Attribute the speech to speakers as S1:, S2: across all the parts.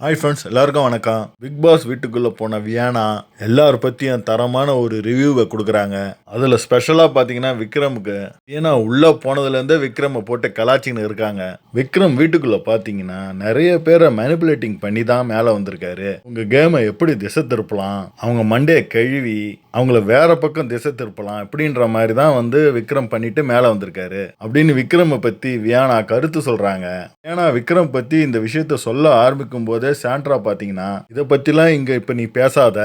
S1: Hi friends, எல்லாருக்கும் வணக்கம். Big pass வீட்டுக்குள்ளே போன வியானா எல்லார் பற்றியும் தரமான ஒரு ரிவ்யூவை கொடுக்குறாங்க. அதில் ஸ்பெஷலாக பார்த்தீங்கன்னா விக்ரமுக்கு, ஏன்னா உள்ளே போனதுலேருந்தே விக்ரமை போட்டு கலாச்சின்னு இருக்காங்க. விக்ரம் வீட்டுக்குள்ளே பார்த்தீங்கன்னா நிறைய பேரை மேனிப்புலேட்டிங் பண்ணி தான் மேலே வந்திருக்காரு. உங்கள் கேமை எப்படி திசை திருப்பலாம், அவங்க மண்டையை கழுவி அவங்கள வேற பக்கம் திசை திருப்பலாம் இப்படின்ற மாதிரி தான் விக்ரம் பண்ணிட்டு மேலே வந்திருக்காரு அப்படின்னு விக்ரமை பற்றி வியானா கருத்து சொல்கிறாங்க. ஏன்னா விக்ரம் பற்றி இந்த விஷயத்த சொல்ல ஆரம்பிக்கும் போதே சாண்ட்ரா பாத்தீங்கன்னா இதை பத்திலாம் இங்க இப்ப நீ பேசாத,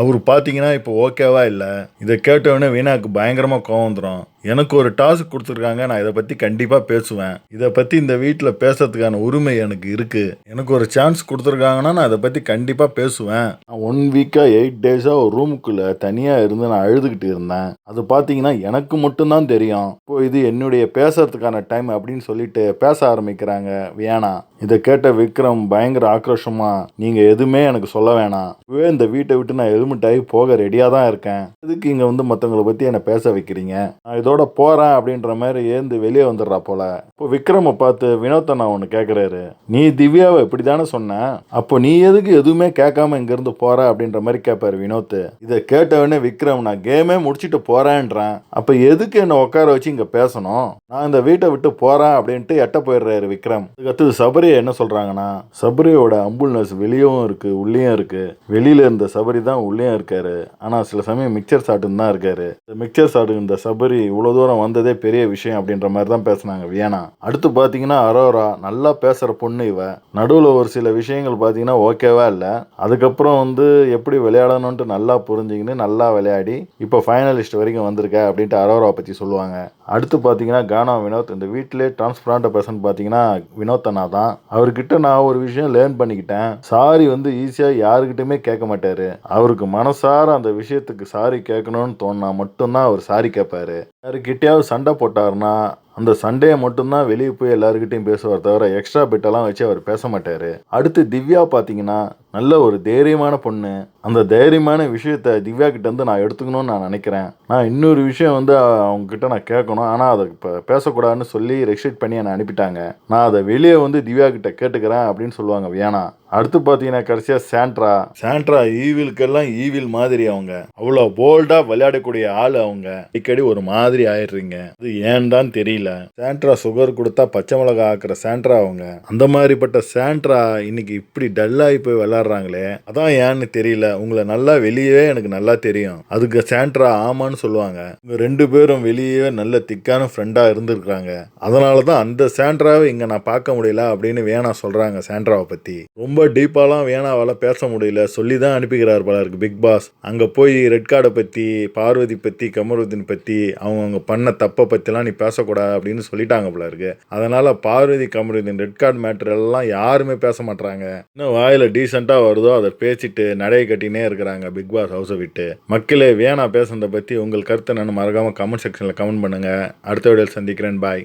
S1: அவரு பாத்தீங்கன்னா இப்ப ஓகேவா இல்ல. இதை கேட்டவொடனே வீணாக்கு பயங்கரமா கோவம் வந்துடும். எனக்கு ஒரு டாஸ்க் கொடுத்துருக்காங்க, நான் இதை பத்தி கண்டிப்பா பேசுவேன். இதை பத்தி இந்த வீட்டில் பேசுறதுக்கான உரிமை எனக்கு இருக்கு. எனக்கு ஒரு சான்ஸ் கொடுத்துருக்காங்கன்னா நான் இதை பத்தி கண்டிப்பா பேசுவேன். நான் 1 வீக்கா 8 டேஸா ஒரு ரூமுக்குள்ள தனியா இருந்து நான் அழுதுகிட்டு இருந்தேன். அது பாத்தீங்கன்னா எனக்கு மட்டும்தான் தெரியும். இப்போ இது என்னுடைய பேசுறதுக்கான டைம் அப்படின்னு சொல்லிட்டு பேச ஆரம்பிக்கிறாங்க வியானா. இதை கேட்ட விக்ரம் பயங்கர ஆக்ரோஷமா, நீங்க எதுவுமே எனக்கு சொல்ல வேணாம், இந்த வீட்டை விட்டு நான் ஹெல்மெட் ஆகி போக ரெடியா தான் இருக்கேன். எதுக்கு இங்க மற்றவங்களை பத்தி என்ன பேச வைக்கிறீங்க, நான் இதோட போறேன் அப்படின்ற மாதிரி ஏந்து வெளியே வந்துடுறா போல. இப்போ விக்ரமை பார்த்து வினோத் நான் ஒன்று கேட்குறாரு, நீ திவ்யாவை இப்படிதானே சொன்ன, அப்போ நீ எதுக்கு எதுவுமே கேட்காம இங்கிருந்து போற அப்படின்ற மாதிரி கேட்பாரு வினோத். இதை கேட்டவொடனே விக்ரம், நான் கேமே முடிச்சுட்டு போறேன்றேன், அப்ப எதுக்கு என்ன உட்கார வச்சு இங்க பேசணும், நான் இந்த வீட்டை விட்டு போறேன் அப்படின்ட்டு எட்ட போயிடுறாரு விக்ரம். அதுக்கடுத்து சபரி என்ன சொல்றாங்கன்னா, சபரியோட அம்புல்னஸ் வெளியும் இருக்கு உள்ளேயும் இருக்கு. வெளியில இருந்த சபரி தான் உள்ளேயும் இருக்காரு, ஆனா சில சமயம் மிக்சர் சாப்பிட்டு தான் இருக்காரு. மிக்சர் சாப்பிட்டு இந்த சபரி இவ்வளவு தூரம் வந்ததே பெரிய விஷயம் அப்படின்ற மாதிரி தான் பேசினாங்க வியானா. அடுத்து பாத்தீங்கன்னா அரோரா நல்லா பேசுற பொண்ணு. இவ நடுவில் ஒரு சில விஷயங்கள் பாத்தீங்கன்னா ஓகேவா இல்லை. அதுக்கப்புறம் எப்படி விளையாடணும்ட்டு நல்லா புரிஞ்சுக்கின்னு நல்லா விளையாடி இப்போ ஃபைனலிஸ்ட் வரைக்கும் வந்திருக்க அப்படின்ட்டு அரோரா பத்தி சொல்லுவாங்க. அடுத்து பாத்தீங்கன்னா கானா வினோத், இந்த வீட்டிலே டிரான்ஸ்பரண்ட் பர்சன் பாத்தீங்கன்னா வினோத் அண்ணா தான். அவர்கிட்ட நான் ஒரு விஷயம் லேர்ன் பண்ணிக்கிட்டேன், சாரி ஈஸியா யாருக்கிட்டுமே கேட்க மாட்டாரு. அவருக்கு மனசார அந்த விஷயத்துக்கு சாரி கேட்கணும்னு தோணுனா மட்டும்தான் அவர் சாரி கேட்பாரு. யாருக்கிட்டையாவது சண்டை போட்டாருன்னா அந்த சண்டையை மட்டும்தான் வெளியே போய் எல்லாருக்கிட்டையும் பேசுவார், தவிர எக்ஸ்ட்ரா பிட்டெல்லாம் வச்சு அவர் பேச மாட்டாரு. அடுத்து திவ்யா பார்த்தீங்கன்னா நல்ல ஒரு தைரியமான பொண்ணு. அந்த தைரியமான விஷயத்த திவ்யா கிட்ட நான் எடுத்துக்கணும்னு நான் நினைக்கிறேன். நான் இன்னொரு விஷயம் அவங்க கிட்ட நான் கேட்கணும், ஆனால் அதை இப்போ பேசக்கூடாதுன்னு சொல்லி ரெஸ்ட்ரிக்ட் பண்ணி என்னை அனுப்பிட்டாங்க. நான் அதை வெளியே திவ்யா கிட்ட கேட்டுக்கிறேன் அப்படின்னு சொல்லுவாங்க வியானா. அடுத்து பார்த்தீங்கன்னா கடைசியாக சாண்ட்ரா ஈவிலுக்கெல்லாம் ஈவில் மாதிரி. அவங்க அவ்வளோ போல்டா விளையாடக்கூடிய ஆள். அவங்க அடிக்கடி ஒரு மாதிரி ஆயிடுறீங்க, அது ஏன் தான் தெரியல. சாண்ட்ரா சுகர் கொடுத்தா பச்சை மிளகா ஆக்குற சாண்ட்ரா அவங்க. அந்த மாதிரிப்பட்ட சாண்ட்ரா இன்னைக்கு இப்படி டல்லாகி போய் விளையாடுறாங்களே, அதான் ஏன்னு தெரியல. உங்களை நல்லா வெளியே எனக்கு நல்லா தெரியும், அதுக்கு சாண்ட்ரா ஆமான்னு சொல்லுவாங்க. உங்க 2 பேரும் வெளியே நல்ல திக்கான ஃப்ரெண்டா இருந்திருக்காங்க, அதனால தான் அந்த சாண்ட்ராவை இங்க நான் பார்க்க முடியல அப்படின்னு வேணா சொல்றாங்க. சாண்ட்ராவை பத்தி ரொம்ப டீப்பாலாம் வேணாவால பேச முடியல, சொல்லி தான் அனுப்பிக்கிறார் போல இருக்கு பிக் பாஸ். அங்கே போய் ரெட் கார்டை பற்றி, பார்வதி பற்றி, கமருதீன் பற்றி, அவங்க பண்ண தப்பை பற்றிலாம் நீ பேசக்கூடாது அப்படின்னு சொல்லிட்டாங்க போல இருக்கு. அதனால் Parvathi Kamarudeen red card matter எல்லாம் யாருமே பேச மாட்டாங்க. இன்னும் வாயில் டீசெண்டாக வருதோ அதை பேசிட்டு நடைய கட்டினே இருக்கிறாங்க பிக் பாஸ் ஹவுஸை விட்டு. மக்களே, வேணா பேசுனதை பற்றி உங்கள் கருத்தை நான் மறக்காமல் கமெண்ட் செக்ஷனில் கமெண்ட் பண்ணுங்கள். அடுத்த வீடியோவில் சந்திக்கிறேன். பாய்.